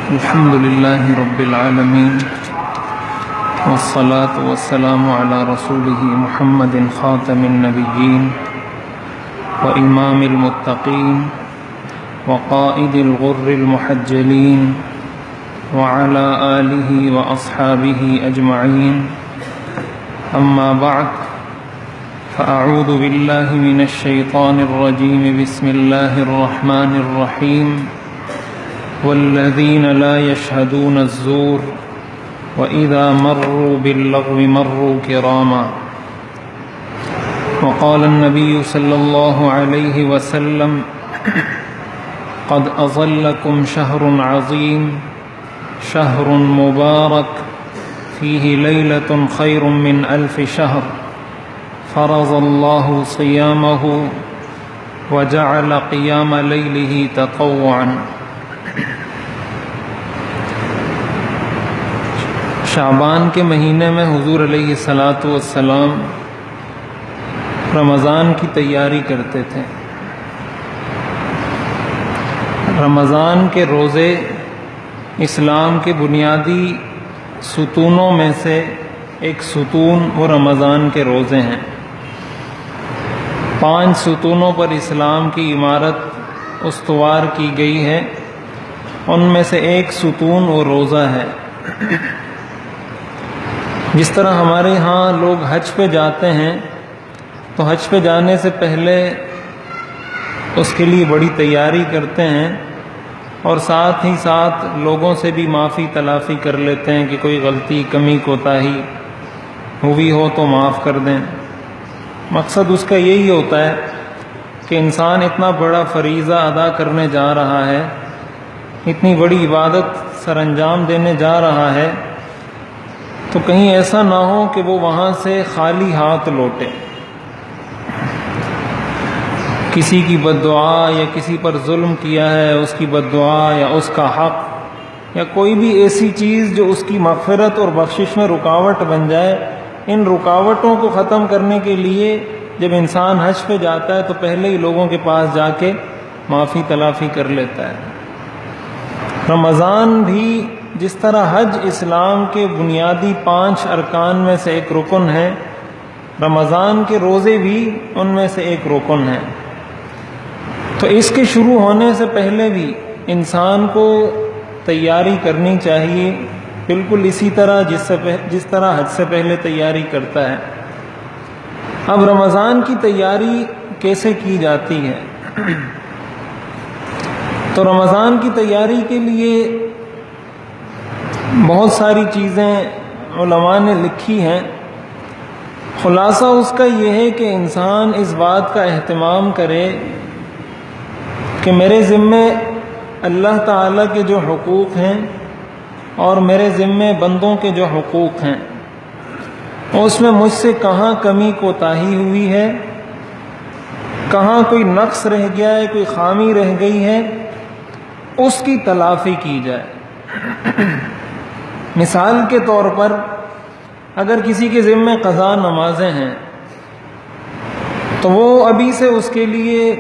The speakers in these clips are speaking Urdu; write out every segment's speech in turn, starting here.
الحمد لله رب العالمين والصلاة والسلام على رسوله محمد خاتم النبيين وإمام المتقين وقائد الغر المحجلين وعلى آله وأصحابه أجمعين أما بعد فأعوذ بالله من الشيطان الرجيم بسم الله الرحمن الرحيم والذين لا يشهدون الزور وإذا مروا باللغو مروا كراما وقال النبي صلى الله عليه وسلم قد أظلكم شهر عظيم شهر مبارك فيه ليلة خير من 1000 شهر فرض الله صيامه وجعل قيام ليله تطوعا۔ شعبان کے مہینے میں حضور علیہ الصلاۃ والسلام رمضان کی تیاری کرتے تھے۔ رمضان کے روزے اسلام کے بنیادی ستونوں میں سے ایک ستون وہ رمضان کے روزے ہیں۔ 5 ستونوں پر اسلام کی عمارت استوار کی گئی ہے، ان میں سے ایک ستون وہ روزہ ہے۔ جس طرح ہمارے ہاں لوگ حج پہ جاتے ہیں تو حج پہ جانے سے پہلے اس کے لیے بڑی تیاری کرتے ہیں اور ساتھ ہی ساتھ لوگوں سے بھی معافی تلافی کر لیتے ہیں کہ کوئی غلطی کمی کوتاہی ہوئی ہو تو معاف کر دیں۔ مقصد اس کا یہی ہوتا ہے کہ انسان اتنا بڑا فریضہ ادا کرنے جا رہا ہے، اتنی بڑی عبادت سر انجام دینے جا رہا ہے، تو کہیں ایسا نہ ہو کہ وہ وہاں سے خالی ہاتھ لوٹے۔ کسی کی بد دعا یا کسی پر ظلم کیا ہے اس کی بد دعا یا اس کا حق یا کوئی بھی ایسی چیز جو اس کی مغفرت اور بخشش میں رکاوٹ بن جائے، ان رکاوٹوں کو ختم کرنے کے لیے جب انسان حج پہ جاتا ہے تو پہلے ہی لوگوں کے پاس جا کے معافی تلافی کر لیتا ہے۔ رمضان بھی جس طرح حج اسلام کے بنیادی 5 ارکان میں سے ایک رکن ہے، رمضان کے روزے بھی ان میں سے ایک رکن ہیں۔ تو اس کے شروع ہونے سے پہلے بھی انسان کو تیاری کرنی چاہیے، بالکل اسی طرح جس طرح حج سے پہلے تیاری کرتا ہے۔ اب رمضان کی تیاری کیسے کی جاتی ہے؟ تو رمضان کی تیاری کے لیے بہت ساری چیزیں علماء نے لکھی ہیں۔ خلاصہ اس کا یہ ہے کہ انسان اس بات کا اہتمام کرے کہ میرے ذمے اللہ تعالیٰ کے جو حقوق ہیں اور میرے ذمے بندوں کے جو حقوق ہیں، اس میں مجھ سے کہاں کمی کوتاہی ہوئی ہے، کہاں کوئی نقص رہ گیا ہے، کوئی خامی رہ گئی ہے، اس کی تلافی کی جائے۔ مثال کے طور پر اگر کسی کے ذمے قضا نمازیں ہیں تو وہ ابھی سے اس کے لیے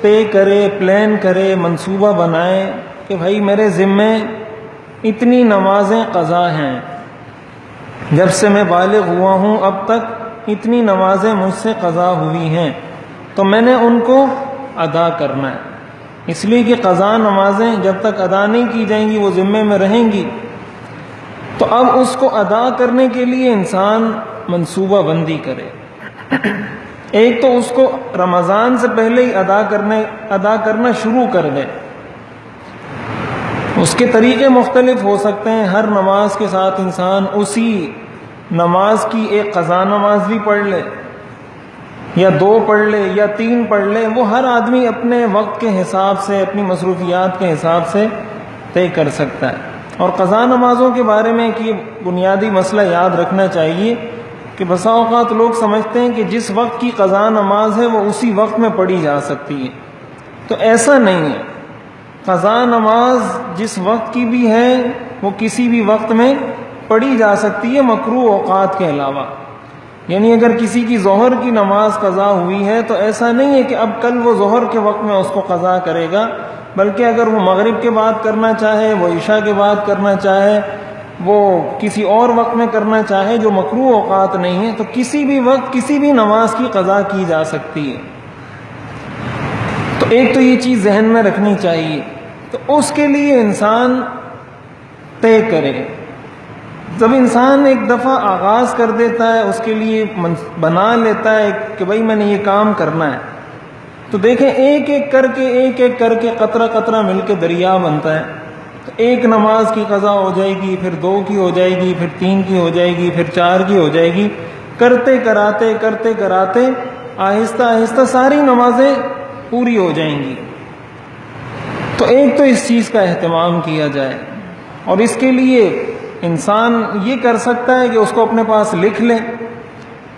طے کرے، پلان کرے، منصوبہ بنائے کہ بھائی میرے ذمے اتنی نمازیں قضا ہیں، جب سے میں بالغ ہوا ہوں اب تک اتنی نمازیں مجھ سے قضا ہوئی ہیں، تو میں نے ان کو ادا کرنا ہے۔ اس لیے کہ قضا نمازیں جب تک ادا نہیں کی جائیں گی وہ ذمے میں رہیں گی، تو اب اس کو ادا کرنے کے لیے انسان منصوبہ بندی کرے۔ ایک تو اس کو رمضان سے پہلے ہی ادا کرنا شروع کر دے۔ اس کے طریقے مختلف ہو سکتے ہیں، ہر نماز کے ساتھ انسان اسی نماز کی ایک قضا نماز بھی پڑھ لے، یا 2 پڑھ لے یا 3 پڑھ لے، وہ ہر آدمی اپنے وقت کے حساب سے، اپنی مصروفیات کے حساب سے طے کر سکتا ہے۔ اور قضا نمازوں کے بارے میں کہ بنیادی مسئلہ یاد رکھنا چاہیے کہ بسا اوقات لوگ سمجھتے ہیں کہ جس وقت کی قضا نماز ہے وہ اسی وقت میں پڑھی جا سکتی ہے، تو ایسا نہیں ہے۔ قضا نماز جس وقت کی بھی ہے وہ کسی بھی وقت میں پڑھی جا سکتی ہے، مکروہ اوقات کے علاوہ۔ یعنی اگر کسی کی ظہر کی نماز قضا ہوئی ہے تو ایسا نہیں ہے کہ اب کل وہ ظہر کے وقت میں اس کو قضا کرے گا، بلکہ اگر وہ مغرب کے بعد کرنا چاہے، وہ عشاء کے بعد کرنا چاہے، وہ کسی اور وقت میں کرنا چاہے جو مکروہ اوقات نہیں ہے، تو کسی بھی وقت کسی بھی نماز کی قضا کی جا سکتی ہے۔ تو ایک تو یہ چیز ذہن میں رکھنی چاہیے۔ تو اس کے لیے انسان طے کرے۔ جب انسان ایک دفعہ آغاز کر دیتا ہے، اس کے لیے بنا لیتا ہے کہ بھائی میں نے یہ کام کرنا ہے، تو دیکھیں ایک ایک کر کے قطرہ قطرہ مل کے دریا بنتا ہے۔ تو ایک نماز کی قضا ہو جائے گی، پھر 2 کی ہو جائے گی، پھر 3 کی ہو جائے گی، پھر 4 کی ہو جائے گی، کرتے کراتے آہستہ آہستہ ساری نمازیں پوری ہو جائیں گی۔ تو ایک تو اس چیز کا اہتمام کیا جائے، اور اس کے لیے انسان یہ کر سکتا ہے کہ اس کو اپنے پاس لکھ لے۔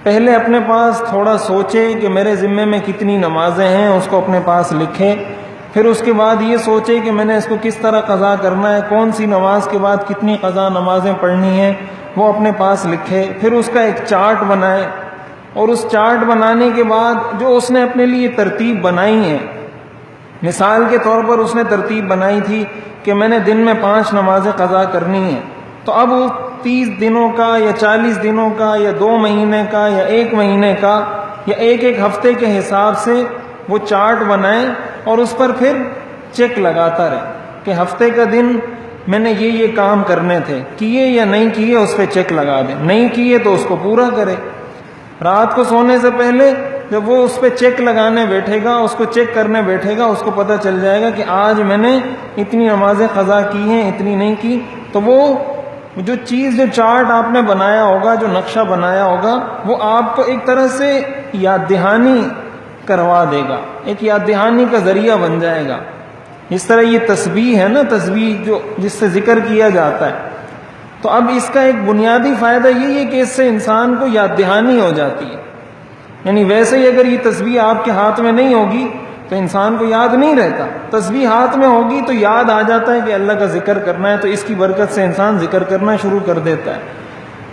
پہلے اپنے پاس تھوڑا سوچے کہ میرے ذمے میں کتنی نمازیں ہیں، اس کو اپنے پاس لکھے۔ پھر اس کے بعد یہ سوچے کہ میں نے اس کو کس طرح قضا کرنا ہے، کون سی نماز کے بعد کتنی قضا نمازیں پڑھنی ہیں، وہ اپنے پاس لکھے۔ پھر اس کا ایک چارٹ بنائے، اور اس چارٹ بنانے کے بعد جو اس نے اپنے لیے ترتیب بنائی ہے، مثال کے طور پر اس نے ترتیب بنائی تھی کہ میں نے دن میں 5 نمازیں قضا کرنی ہیں، تو اب وہ 30 دنوں کا یا 40 دنوں کا یا 2 مہینے کا یا 1 مہینے کا یا ایک ہفتے کے حساب سے وہ چارٹ بنائے، اور اس پر پھر چیک لگاتا رہے کہ ہفتے کا دن میں نے یہ کام کرنے تھے، کیے یا نہیں کیے، اس پہ چیک لگا دے، نہیں کیے تو اس کو پورا کرے۔ رات کو سونے سے پہلے جب وہ اس پہ چیک لگانے بیٹھے گا، اس کو چیک کرنے بیٹھے گا، اس کو پتہ چل جائے گا کہ آج میں نے اتنی نمازیں قضا کی ہیں، اتنی نہیں کی۔ تو وہ جو چارٹ آپ نے بنایا ہوگا، جو نقشہ بنایا ہوگا، وہ آپ کو ایک طرح سے یاد دہانی کروا دے گا، ایک یاد دہانی کا ذریعہ بن جائے گا۔ اس طرح یہ تسبیح ہے نا، تسبیح جس سے ذکر کیا جاتا ہے، تو اب اس کا ایک بنیادی فائدہ یہ ہے کہ اس سے انسان کو یاد دہانی ہو جاتی ہے۔ یعنی ویسے ہی اگر یہ تسبیح آپ کے ہاتھ میں نہیں ہوگی تو انسان کو یاد نہیں رہتا، تسبیح ہاتھ میں ہوگی تو یاد آ جاتا ہے کہ اللہ کا ذکر کرنا ہے، تو اس کی برکت سے انسان ذکر کرنا شروع کر دیتا ہے۔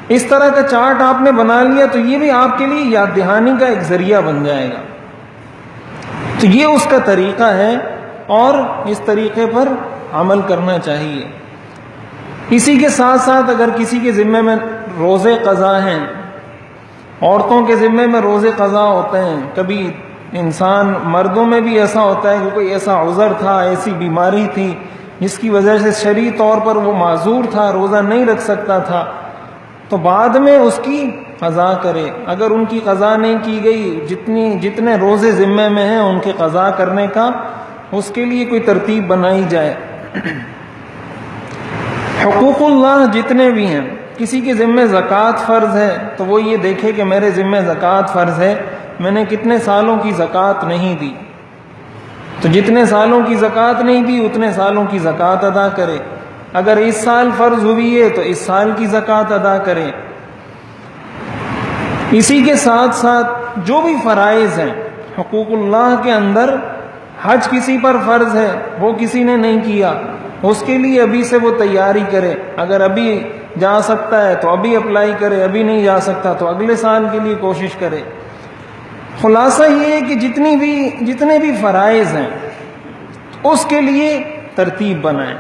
اس طرح کا چارٹ آپ نے بنا لیا تو یہ بھی آپ کے لیے یاد دہانی کا ایک ذریعہ بن جائے گا۔ تو یہ اس کا طریقہ ہے، اور اس طریقے پر عمل کرنا چاہیے۔ اسی کے ساتھ ساتھ اگر کسی کے ذمے میں روزے قضا ہیں، عورتوں کے ذمے میں روزے قضا ہوتے ہیں، کبھی انسان مردوں میں بھی ایسا ہوتا ہے کہ کوئی ایسا عذر تھا، ایسی بیماری تھی جس کی وجہ سے شرعی طور پر وہ معذور تھا، روزہ نہیں رکھ سکتا تھا، تو بعد میں اس کی قضا کرے۔ اگر ان کی قضا نہیں کی گئی، جتنے روزے ذمے میں ہیں ان کی قضا کرنے کا اس کے لیے کوئی ترتیب بنائی جائے۔ حقوق اللہ جتنے بھی ہیں، کسی کے ذمے زکوٰۃ فرض ہے تو وہ یہ دیکھے کہ میرے ذمے زکوٰۃ فرض ہے، میں نے کتنے سالوں کی زکوٰۃ نہیں دی، تو جتنے سالوں کی زکوٰۃ نہیں دی اتنے سالوں کی زکوٰۃ ادا کرے۔ اگر اس سال فرض ہوئی ہے تو اس سال کی زکوٰۃ ادا کرے۔ اسی کے ساتھ ساتھ جو بھی فرائض ہیں حقوق اللہ کے اندر، حج کسی پر فرض ہے، وہ کسی نے نہیں کیا، اس کے لیے ابھی سے وہ تیاری کرے۔ اگر ابھی جا سکتا ہے تو ابھی اپلائی کرے، ابھی نہیں جا سکتا تو اگلے سال کے لیے کوشش کرے۔ خلاصہ یہ ہے کہ جتنے بھی فرائض ہیں اس کے لیے ترتیب بنائیں۔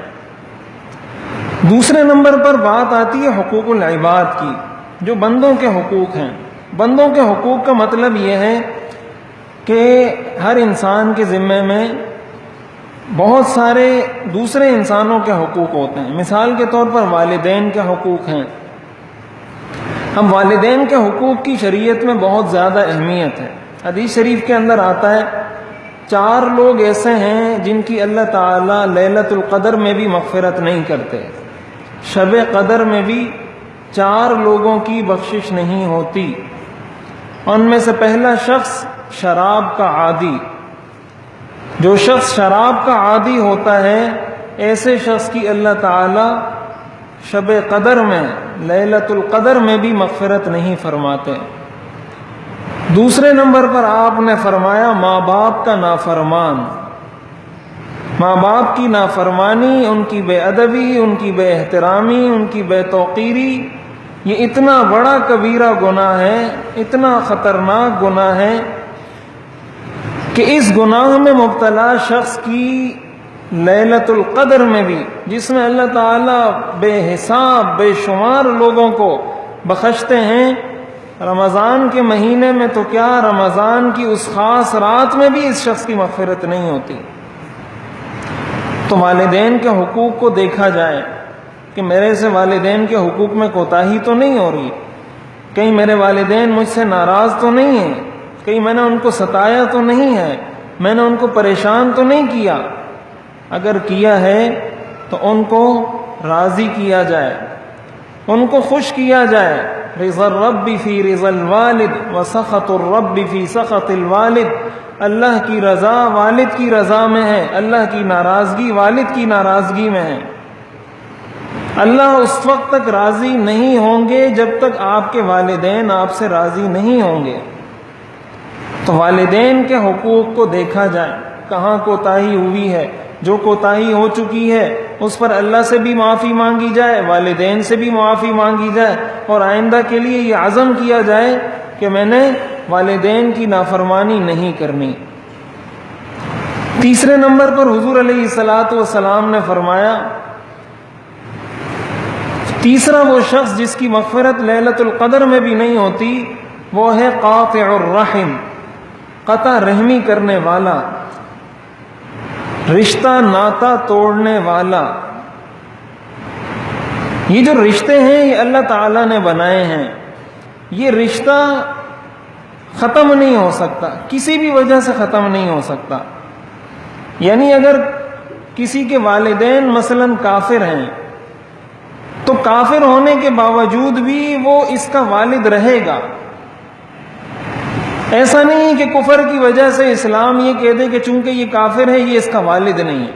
دوسرے نمبر پر بات آتی ہے حقوق العباد کی، جو بندوں کے حقوق ہیں۔ بندوں کے حقوق کا مطلب یہ ہے کہ ہر انسان کے ذمے میں بہت سارے دوسرے انسانوں کے حقوق ہوتے ہیں۔ مثال کے طور پر والدین کے حقوق ہیں۔ ہم والدین کے حقوق کی شریعت میں بہت زیادہ اہمیت ہے۔ حدیث شریف کے اندر آتا ہے 4 لوگ ایسے ہیں جن کی اللہ تعالیٰ لیلۃ القدر میں بھی مغفرت نہیں کرتے، شب قدر میں بھی 4 لوگوں کی بخشش نہیں ہوتی۔ ان میں سے پہلا شخص شراب کا عادی۔ جو شخص شراب کا عادی ہوتا ہے، ایسے شخص کی اللہ تعالی شب قدر میں، لیلۃ القدر میں بھی مغفرت نہیں فرماتے۔ دوسرے نمبر پر آپ نے فرمایا ماں باپ کا نافرمان۔ ماں باپ کی نافرمانی، ان کی بے ادبی، ان کی بے احترامی، ان کی بے توقیری، یہ اتنا بڑا کبیرہ گناہ ہے، اتنا خطرناک گناہ ہے کہ اس گناہ میں مبتلا شخص کی لیلۃ القدر میں بھی، جس میں اللہ تعالیٰ بے حساب بے شمار لوگوں کو بخشتے ہیں، رمضان کے مہینے میں تو کیا، رمضان کی اس خاص رات میں بھی اس شخص کی مغفرت نہیں ہوتی۔ تو والدین کے حقوق کو دیکھا جائے کہ میرے سے والدین کے حقوق میں کوتاہی تو نہیں ہو رہی، کہیں میرے والدین مجھ سے ناراض تو نہیں ہیں، کہیں میں نے ان کو ستایا تو نہیں ہے، میں نے ان کو پریشان تو نہیں کیا۔ اگر کیا ہے تو ان کو راضی کیا جائے، ان کو خوش کیا جائے۔ رضا الرب فی رضا الوالد وسخط الرب فی سخط الوالد، اللہ کی رضا والد کی رضا میں ہے، اللہ کی ناراضگی والد کی ناراضگی میں ہے۔ اللہ اس وقت تک راضی نہیں ہوں گے جب تک آپ کے والدین آپ سے راضی نہیں ہوں گے۔ تو والدین کے حقوق کو دیکھا جائے، کہاں کوتاہی ہوئی ہے، جو کوتاہی ہو چکی ہے اس پر اللہ سے بھی معافی مانگی جائے، والدین سے بھی معافی مانگی جائے، اور آئندہ کے لیے یہ عزم کیا جائے کہ میں نے والدین کی نافرمانی نہیں کرنی۔ تیسرے نمبر پر حضور علیہ الصلاۃ والسلام نے فرمایا، تیسرا وہ شخص جس کی مغفرت لیلۃ القدر میں بھی نہیں ہوتی، وہ ہے قاطع الرحم، قطع رحمی کرنے والا، رشتہ ناتا توڑنے والا۔ یہ جو رشتے ہیں یہ اللہ تعالیٰ نے بنائے ہیں، یہ رشتہ ختم نہیں ہو سکتا، کسی بھی وجہ سے ختم نہیں ہو سکتا۔ یعنی اگر کسی کے والدین مثلا کافر ہیں تو کافر ہونے کے باوجود بھی وہ اس کا والد رہے گا۔ ایسا نہیں کہ کفر کی وجہ سے اسلام یہ کہہ دے کہ چونکہ یہ کافر ہے یہ اس کا والد نہیں ہے،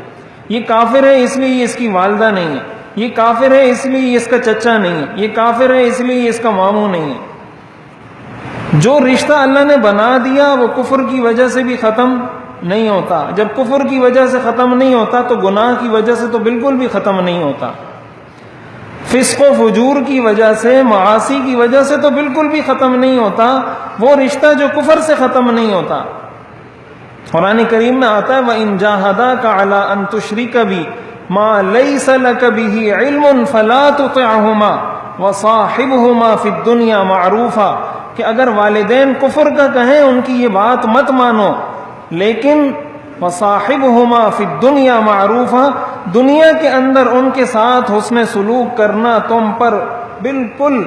یہ کافر ہے اس لیے یہ اس کی والدہ نہیں ہے، یہ کافر ہے اس لیے یہ اس کا چچا نہیں ہے، یہ کافر ہے اس لیے یہ اس کا ماموں نہیں ہے۔ جو رشتہ اللہ نے بنا دیا وہ کفر کی وجہ سے بھی ختم نہیں ہوتا۔ جب کفر کی وجہ سے ختم نہیں ہوتا تو گناہ کی وجہ سے تو بالکل بھی ختم نہیں ہوتا، فسق و فجور کی وجہ سے، معاصی کی وجہ سے تو بالکل بھی ختم نہیں ہوتا وہ رشتہ جو کفر سے ختم نہیں ہوتا۔ قرآن کریم میں آتا ہے وَإِن جَاهَدَاكَ عَلَىٰ أَن تُشْرِكَ بِي مَا لَيْسَ لَكَ بِهِ عِلْمٌ فَلَا تُطِعْهُمَا وَصَاحِبْهُمَا فِي الدُّنْيَا مَعْرُوفًا، کہ اگر والدین کفر کا کہیں ان کی یہ بات مت مانو، لیکن وَصَاحِبْهُمَا فِي الدُّنْيَا مَعْرُوفًا، دنیا کے اندر ان کے ساتھ حسن سلوک کرنا تم پر بالکل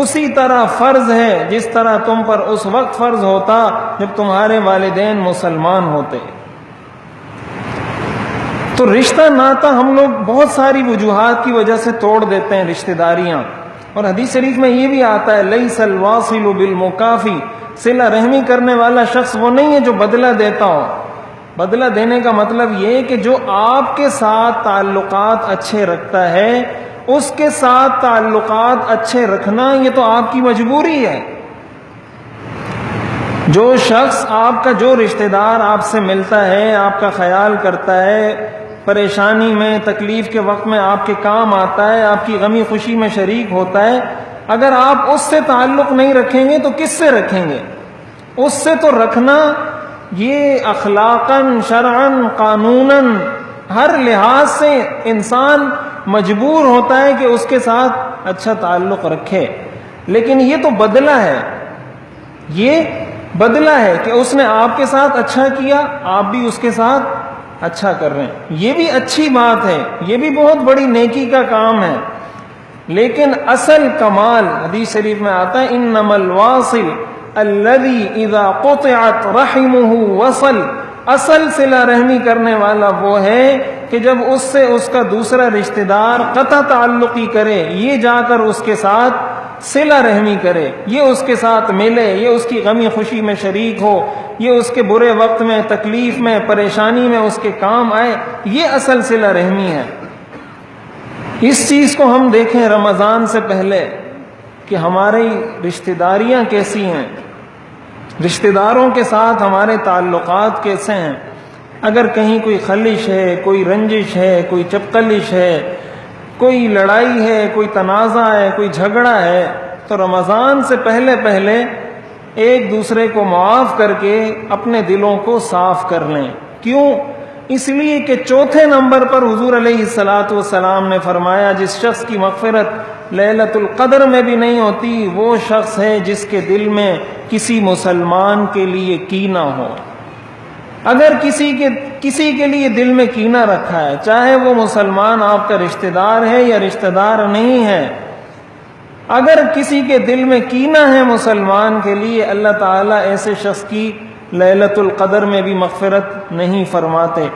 اسی طرح فرض ہے جس طرح تم پر اس وقت فرض ہوتا جب تمہارے والدین مسلمان ہوتے۔ تو رشتہ ناتا ہم لوگ بہت ساری وجوہات کی وجہ سے توڑ دیتے ہیں، رشتہ داریاں، اور حدیث شریف میں یہ بھی آتا ہے لیس الواصل بالمکافی، صلہ رحمی کرنے والا شخص وہ نہیں ہے جو بدلہ دیتا ہو۔ بدلہ دینے کا مطلب یہ کہ جو آپ کے ساتھ تعلقات اچھے رکھتا ہے اس کے ساتھ تعلقات اچھے رکھنا یہ تو آپ کی مجبوری ہے۔ جو شخص آپ کا، جو رشتہ دار آپ سے ملتا ہے، آپ کا خیال کرتا ہے، پریشانی میں تکلیف کے وقت میں آپ کے کام آتا ہے، آپ کی غمی خوشی میں شریک ہوتا ہے، اگر آپ اس سے تعلق نہیں رکھیں گے تو کس سے رکھیں گے؟ اس سے تو رکھنا یہ اخلاقاً، شرعاً، قانوناً ہر لحاظ سے انسان مجبور ہوتا ہے کہ اس کے ساتھ اچھا تعلق رکھے، لیکن یہ تو بدلہ ہے، یہ بدلہ ہے کہ اس نے آپ کے ساتھ اچھا کیا، آپ بھی اس کے ساتھ اچھا کر رہے ہیں، یہ بھی اچھی بات ہے، یہ بھی بہت بڑی نیکی کا کام ہے، لیکن اصل کمال حدیث شریف میں آتا ہے انما الواصل الذي اذا قطعت رحمه وصل، اصل صلہ رحمی کرنے والا وہ ہے کہ جب اس سے اس کا دوسرا رشتہ دار قطع تعلقی کرے، یہ جا کر اس کے ساتھ صلہ رحمی کرے، یہ اس کے ساتھ ملے، یہ اس کی غمی خوشی میں شریک ہو، یہ اس کے برے وقت میں، تکلیف میں، پریشانی میں اس کے کام آئے، یہ اصل صلہ رحمی ہے۔ اس چیز کو ہم دیکھیں رمضان سے پہلے کہ ہماری رشتہ داریاں کیسی ہیں، رشتہ داروں کے ساتھ ہمارے تعلقات کیسے ہیں۔ اگر کہیں کوئی خلش ہے، کوئی رنجش ہے، کوئی چپکلش ہے، کوئی لڑائی ہے، کوئی تنازع ہے، کوئی جھگڑا ہے، تو رمضان سے پہلے پہلے ایک دوسرے کو معاف کر کے اپنے دلوں کو صاف کر لیں۔ کیوں؟ اس لیے کہ چوتھے نمبر پر حضور علیہ الصلاۃ والسلام نے فرمایا جس شخص کی مغفرت لیلۃ القدر میں بھی نہیں ہوتی وہ شخص ہے جس کے دل میں کسی مسلمان کے لیے کینہ ہو۔ اگر کسی کے لیے دل میں کینہ رکھا ہے، چاہے وہ مسلمان آپ کا رشتہ دار ہے یا رشتہ دار نہیں ہے، اگر کسی کے دل میں کینہ ہے مسلمان کے لیے، اللہ تعالیٰ ایسے شخص کی لیلۃ القدر میں بھی مغفرت نہیں فرماتے۔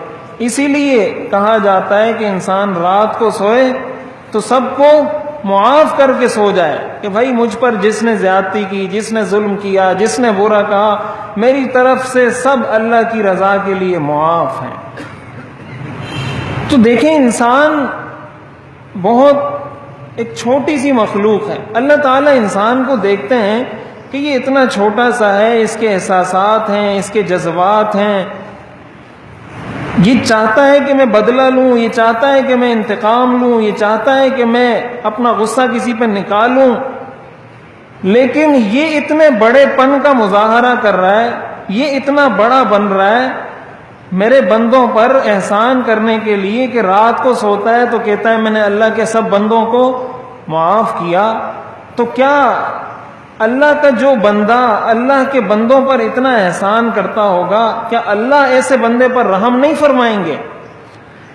اسی لیے کہا جاتا ہے کہ انسان رات کو سوئے تو سب کو معاف کر کے سو جائے کہ بھائی مجھ پر جس نے زیادتی کی، جس نے ظلم کیا، جس نے برا کہا، میری طرف سے سب اللہ کی رضا کے لیے معاف ہیں۔ تو دیکھیں انسان بہت ایک چھوٹی سی مخلوق ہے۔ اللہ تعالیٰ انسان کو دیکھتے ہیں کہ یہ اتنا چھوٹا سا ہے، اس کے احساسات ہیں، اس کے جذبات ہیں، یہ چاہتا ہے کہ میں بدلہ لوں، یہ چاہتا ہے کہ میں انتقام لوں، یہ چاہتا ہے کہ میں اپنا غصہ کسی پہ نکالوں، لیکن یہ اتنے بڑے پن کا مظاہرہ کر رہا ہے، یہ اتنا بڑا بن رہا ہے میرے بندوں پر احسان کرنے کے لیے کہ رات کو سوتا ہے تو کہتا ہے میں نے اللہ کے سب بندوں کو معاف کیا۔ تو کیا اللہ کا جو بندہ اللہ کے بندوں پر اتنا احسان کرتا ہوگا، کیا اللہ ایسے بندے پر رحم نہیں فرمائیں گے؟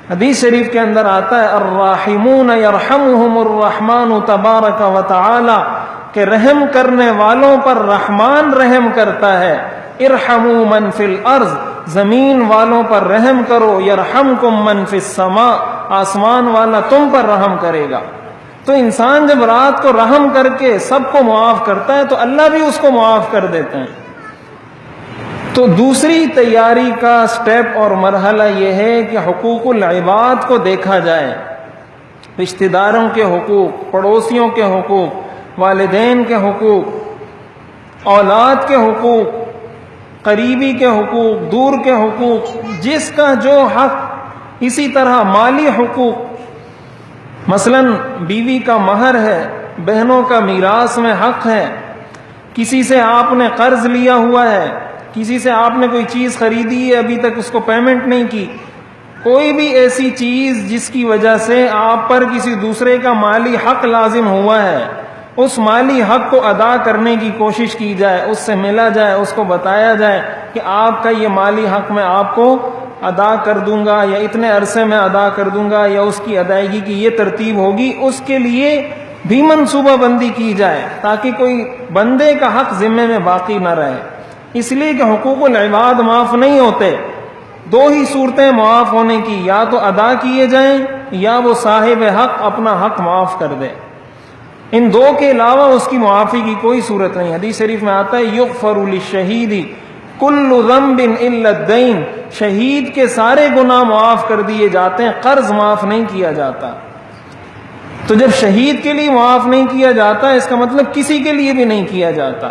حدیث شریف کے اندر آتا ہے الراحمون یرحمہم الرحمن تبارک و تعالی، کہ رحم کرنے والوں پر رحمان رحم کرتا ہے۔ ارحموا من فی الارض، زمین والوں پر رحم کرو، یرحمکم من فی السماء، آسمان والا تم پر رحم کرے گا۔ تو انسان جب رات کو رحم کر کے سب کو معاف کرتا ہے تو اللہ بھی اس کو معاف کر دیتے ہیں۔ تو دوسری تیاری کا سٹیپ اور مرحلہ یہ ہے کہ حقوق العباد کو دیکھا جائے، رشتہ داروں کے حقوق، پڑوسیوں کے حقوق، والدین کے حقوق، اولاد کے حقوق، قریبی کے حقوق، دور کے حقوق، جس کا جو حق، اسی طرح مالی حقوق، مثلا بیوی کا مہر ہے، بہنوں کا میراث میں حق ہے، کسی سے آپ نے قرض لیا ہوا ہے، کسی سے آپ نے کوئی چیز خریدی ہے ابھی تک اس کو پیمنٹ نہیں کی، کوئی بھی ایسی چیز جس کی وجہ سے آپ پر کسی دوسرے کا مالی حق لازم ہوا ہے، اس مالی حق کو ادا کرنے کی کوشش کی جائے، اس سے ملا جائے، اس کو بتایا جائے کہ آپ کا یہ مالی حق میں آپ کو ادا کر دوں گا یا اتنے عرصے میں ادا کر دوں گا یا اس کی ادائیگی کی یہ ترتیب ہوگی، اس کے لیے بھی منصوبہ بندی کی جائے تاکہ کوئی بندے کا حق ذمے میں باقی نہ رہے۔ اس لیے کہ حقوق العباد معاف نہیں ہوتے، دو ہی صورتیں معاف ہونے کی، یا تو ادا کیے جائیں یا وہ صاحب حق اپنا حق معاف کر دے، ان دو کے علاوہ اس کی معافی کی کوئی صورت نہیں۔ حدیث شریف میں آتا ہے یغفر للشہید کل ذنب الا الدین، شہید کے سارے گناہ معاف کر دیے جاتے ہیں، قرض معاف نہیں کیا جاتا۔ تو جب شہید کے لیے معاف نہیں کیا جاتا اس کا مطلب کسی کے لیے بھی نہیں کیا جاتا۔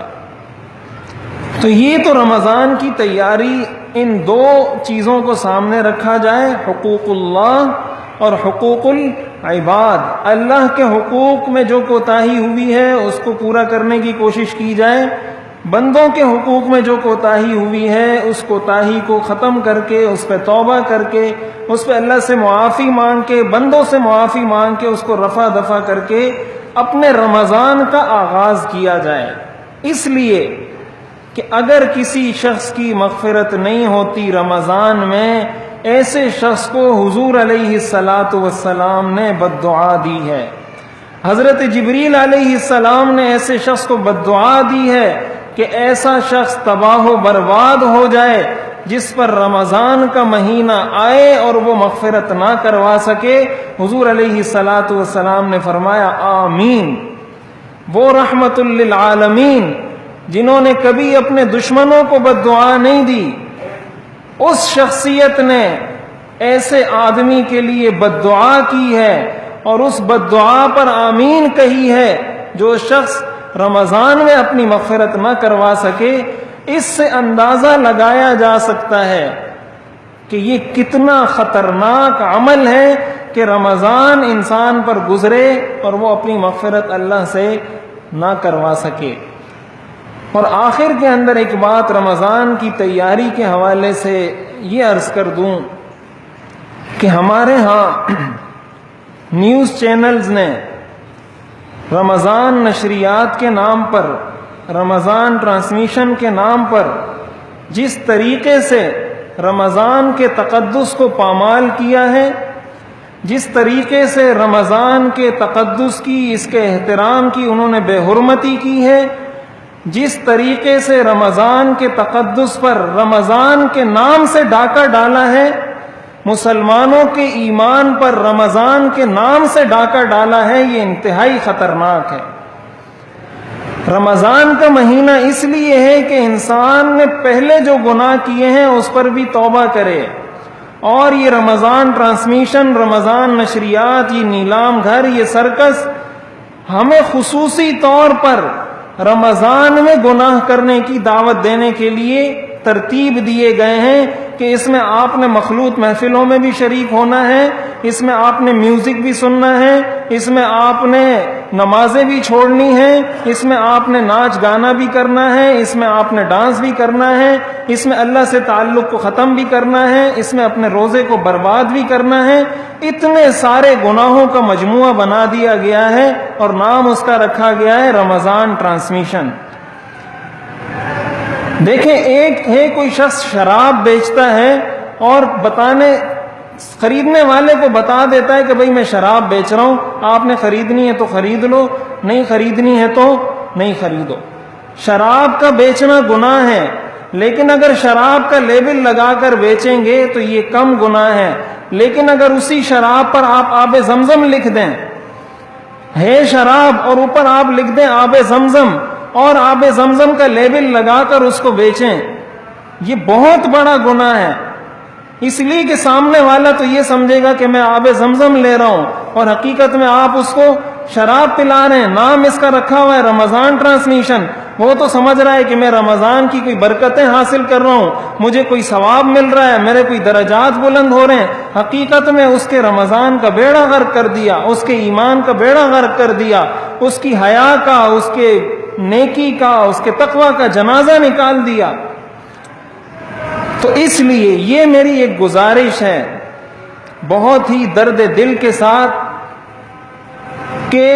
تو یہ تو رمضان کی تیاری، ان دو چیزوں کو سامنے رکھا جائے، حقوق اللہ اور حقوق العباد۔ اللہ کے حقوق میں جو کوتاہی ہوئی ہے اس کو پورا کرنے کی کوشش کی جائے، بندوں کے حقوق میں جو کوتاہی ہوئی ہے اس کوتاہی کو ختم کر کے، اس پہ توبہ کر کے، اس پہ اللہ سے معافی مانگ کے، بندوں سے معافی مانگ کے، اس کو رفع دفع کر کے اپنے رمضان کا آغاز کیا جائے۔ اس لیے کہ اگر کسی شخص کی مغفرت نہیں ہوتی رمضان میں، ایسے شخص کو حضور علیہ الصلاۃ والسلام نے بد دعا دی ہے۔ حضرت جبریل علیہ السلام نے ایسے شخص کو بد دعا دی ہے کہ ایسا شخص تباہ و برباد ہو جائے جس پر رمضان کا مہینہ آئے اور وہ مغفرت نہ کروا سکے۔ حضور علیہ الصلاۃ والسلام نے فرمایا آمین۔ وہ رحمت للعالمین جنہوں نے کبھی اپنے دشمنوں کو بد دعا نہیں دی، اس شخصیت نے ایسے آدمی کے لیے بد دعا کی ہے اور اس بد دعا پر آمین کہی ہے جو شخص رمضان میں اپنی مغفرت نہ کروا سکے۔ اس سے اندازہ لگایا جا سکتا ہے کہ یہ کتنا خطرناک عمل ہے کہ رمضان انسان پر گزرے اور وہ اپنی مغفرت اللہ سے نہ کروا سکے۔ اور آخر کے اندر ایک بات رمضان کی تیاری کے حوالے سے یہ عرض کر دوں کہ ہمارے ہاں نیوز چینلز نے رمضان نشریات کے نام پر، رمضان ٹرانسمیشن کے نام پر جس طریقے سے رمضان کے تقدس کو پامال کیا ہے، جس طریقے سے رمضان کے تقدس کی، اس کے احترام کی انہوں نے بے حرمتی کی ہے، جس طریقے سے رمضان کے تقدس پر رمضان کے نام سے ڈاکہ ڈالا ہے، مسلمانوں کے ایمان پر رمضان کے نام سے ڈاکہ ڈالا ہے، یہ انتہائی خطرناک ہے۔ رمضان کا مہینہ اس لیے ہے کہ انسان نے پہلے جو گناہ کیے ہیں اس پر بھی توبہ کرے، اور یہ رمضان ٹرانسمیشن، رمضان نشریات، یہ نیلام گھر، یہ سرکس ہمیں خصوصی طور پر رمضان میں گناہ کرنے کی دعوت دینے کے لیے ترتیب دیے گئے ہیں کہ اس میں آپ نے مخلوط محفلوں میں بھی شریک ہونا ہے، اس میں آپ نے میوزک بھی سننا ہے، اس میں آپ نے نمازیں بھی چھوڑنی ہیں، اس میں آپ نے ناچ گانا بھی کرنا ہے، اس میں آپ نے ڈانس بھی کرنا ہے، اس میں اللہ سے تعلق کو ختم بھی کرنا ہے، اس میں اپنے روزے کو برباد بھی کرنا ہے۔ اتنے سارے گناہوں کا مجموعہ بنا دیا گیا ہے اور نام اس کا رکھا گیا ہے رمضان ٹرانسمیشن۔ دیکھیں، ایک ہے کوئی شخص شراب بیچتا ہے اور خریدنے والے کو بتا دیتا ہے کہ بھئی میں شراب بیچ رہا ہوں، آپ نے خریدنی ہے تو خرید لو، نہیں خریدنی ہے تو نہیں خریدو۔ شراب کا بیچنا گناہ ہے، لیکن اگر شراب کا لیبل لگا کر بیچیں گے تو یہ کم گناہ ہے۔ لیکن اگر اسی شراب پر آپ آب زمزم لکھ دیں، ہے شراب اور اوپر آپ لکھ دیں آب زمزم، اور آب زمزم کا لیبل لگا کر اس کو بیچیں، یہ بہت بڑا گناہ ہے۔ اس لیے کہ سامنے والا تو یہ سمجھے گا کہ میں آب زمزم لے رہا ہوں، اور حقیقت میں آپ اس کو شراب پلا رہے ہیں۔ نام اس کا رکھا ہوا ہے رمضان ٹرانسمیشن، وہ تو سمجھ رہا ہے کہ میں رمضان کی کوئی برکتیں حاصل کر رہا ہوں، مجھے کوئی ثواب مل رہا ہے، میرے کوئی درجات بلند ہو رہے ہیں۔ حقیقت میں اس کے رمضان کا بیڑا غرق کر دیا، اس کے ایمان کا بیڑا غرق کر دیا، اس کی حیا کا، اس کے نیکی کا، اس کے تقوی کا جنازہ نکال دیا۔ تو اس لیے یہ میری ایک گزارش ہے بہت ہی درد دل کے ساتھ کہ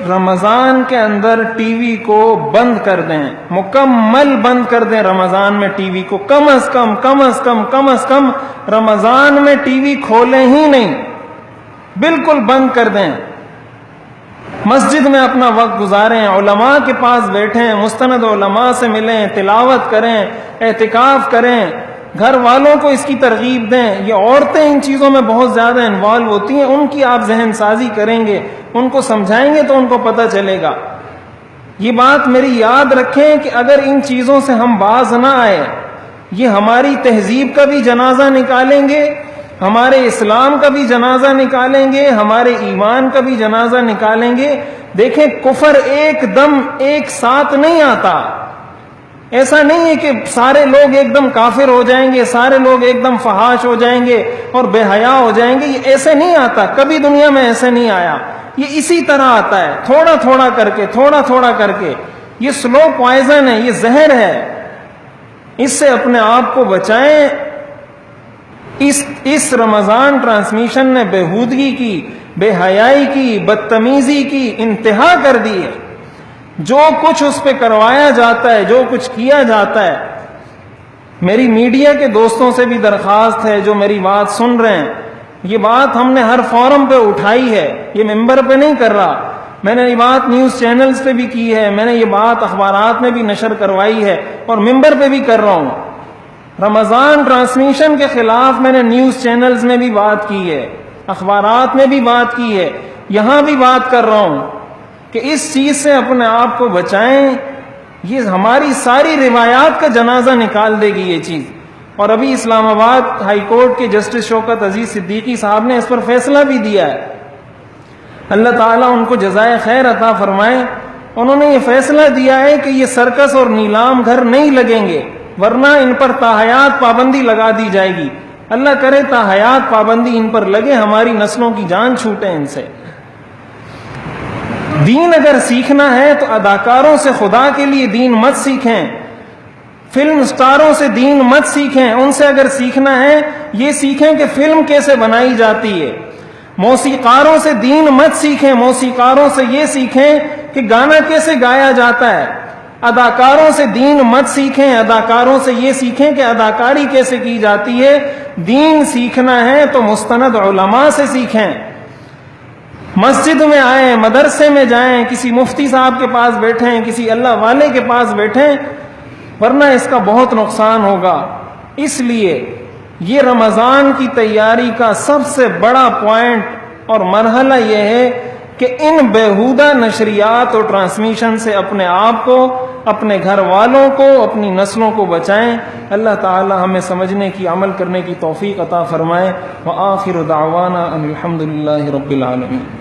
رمضان کے اندر ٹی وی کو بند کر دیں، مکمل بند کر دیں رمضان میں ٹی وی کو، کم از کم رمضان میں ٹی وی کھولیں ہی نہیں، بالکل بند کر دیں۔ مسجد میں اپنا وقت گزاریں، علماء کے پاس بیٹھیں، مستند علماء سے ملیں، تلاوت کریں، اعتکاف کریں، گھر والوں کو اس کی ترغیب دیں۔ یہ عورتیں ان چیزوں میں بہت زیادہ انوالو ہوتی ہیں، ان کی آپ ذہن سازی کریں گے، ان کو سمجھائیں گے تو ان کو پتہ چلے گا۔ یہ بات میری یاد رکھیں کہ اگر ان چیزوں سے ہم باز نہ آئے، یہ ہماری تہذیب کا بھی جنازہ نکالیں گے، ہمارے اسلام کا بھی جنازہ نکالیں گے، ہمارے ایمان کا بھی جنازہ نکالیں گے۔ دیکھیں، کفر ایک دم ایک ساتھ نہیں آتا۔ ایسا نہیں ہے کہ سارے لوگ ایک دم کافر ہو جائیں گے، سارے لوگ ایک دم فحاش ہو جائیں گے اور بے حیا ہو جائیں گے، یہ ایسے نہیں آتا، کبھی دنیا میں ایسے نہیں آیا۔ یہ اسی طرح آتا ہے، تھوڑا تھوڑا کر کے۔ یہ سلو پوائزن ہے، یہ زہر ہے، اس سے اپنے آپ کو بچائیں۔ اس رمضان ٹرانسمیشن نے بےہودگی کی، بے حیائی کی، بدتمیزی کی انتہا کر دی ہے۔ جو کچھ اس پہ کروایا جاتا ہے، جو کچھ کیا جاتا ہے، میری میڈیا کے دوستوں سے بھی درخواست ہے جو میری بات سن رہے ہیں، یہ بات ہم نے ہر فورم پہ اٹھائی ہے، یہ ممبر پہ نہیں کر رہا، میں نے یہ بات نیوز چینلز پہ بھی کی ہے، میں نے یہ بات اخبارات میں بھی نشر کروائی ہے اور ممبر پہ بھی کر رہا ہوں۔ رمضان ٹرانسمیشن کے خلاف میں نے نیوز چینلز میں بھی بات کی ہے، اخبارات میں بھی بات کی ہے، یہاں بھی بات کر رہا ہوں کہ اس چیز سے اپنے آپ کو بچائیں۔ یہ ہماری ساری روایات کا جنازہ نکال دے گی یہ چیز۔ اور ابھی اسلام آباد ہائی کورٹ کے جسٹس شوکت عزیز صدیقی صاحب نے اس پر فیصلہ بھی دیا ہے، اللہ تعالیٰ ان کو جزائے خیر عطا فرمائے۔ انہوں نے یہ فیصلہ دیا ہے کہ یہ سرکس اور نیلام گھر نہیں لگیں گے، ورنہ ان پر تاحیات پابندی لگا دی جائے گی۔ اللہ کرے تاحیات پابندی ان پر لگے، ہماری نسلوں کی جان چھوٹے ان سے۔ دین اگر سیکھنا ہے تو اداکاروں سے خدا کے لیے دین مت سیکھیں، فلم سٹاروں سے دین مت سیکھیں، ان سے اگر سیکھنا ہے یہ سیکھیں کہ فلم کیسے بنائی جاتی ہے۔ موسیقاروں سے دین مت سیکھیں، موسیقاروں سے یہ سیکھیں کہ گانا کیسے گایا جاتا ہے۔ اداکاروں سے دین مت سیکھیں، اداکاروں سے یہ سیکھیں کہ اداکاری کیسے کی جاتی ہے۔ دین سیکھنا ہے تو مستند علماء سے سیکھیں۔ مسجد میں آئیں، مدرسے میں جائیں، کسی مفتی صاحب کے پاس بیٹھیں، کسی اللہ والے کے پاس بیٹھیں، ورنہ اس کا بہت نقصان ہوگا۔ اس لیے یہ رمضان کی تیاری کا سب سے بڑا پوائنٹ اور مرحلہ یہ ہے کہ ان بیہودہ نشریات اور ٹرانسمیشن سے اپنے آپ کو، اپنے گھر والوں کو، اپنی نسلوں کو بچائیں۔ اللہ تعالی ہمیں سمجھنے کی، عمل کرنے کی توفیق عطا فرمائے۔ وآخر دعوانا ان الحمد للہ رب العالمین۔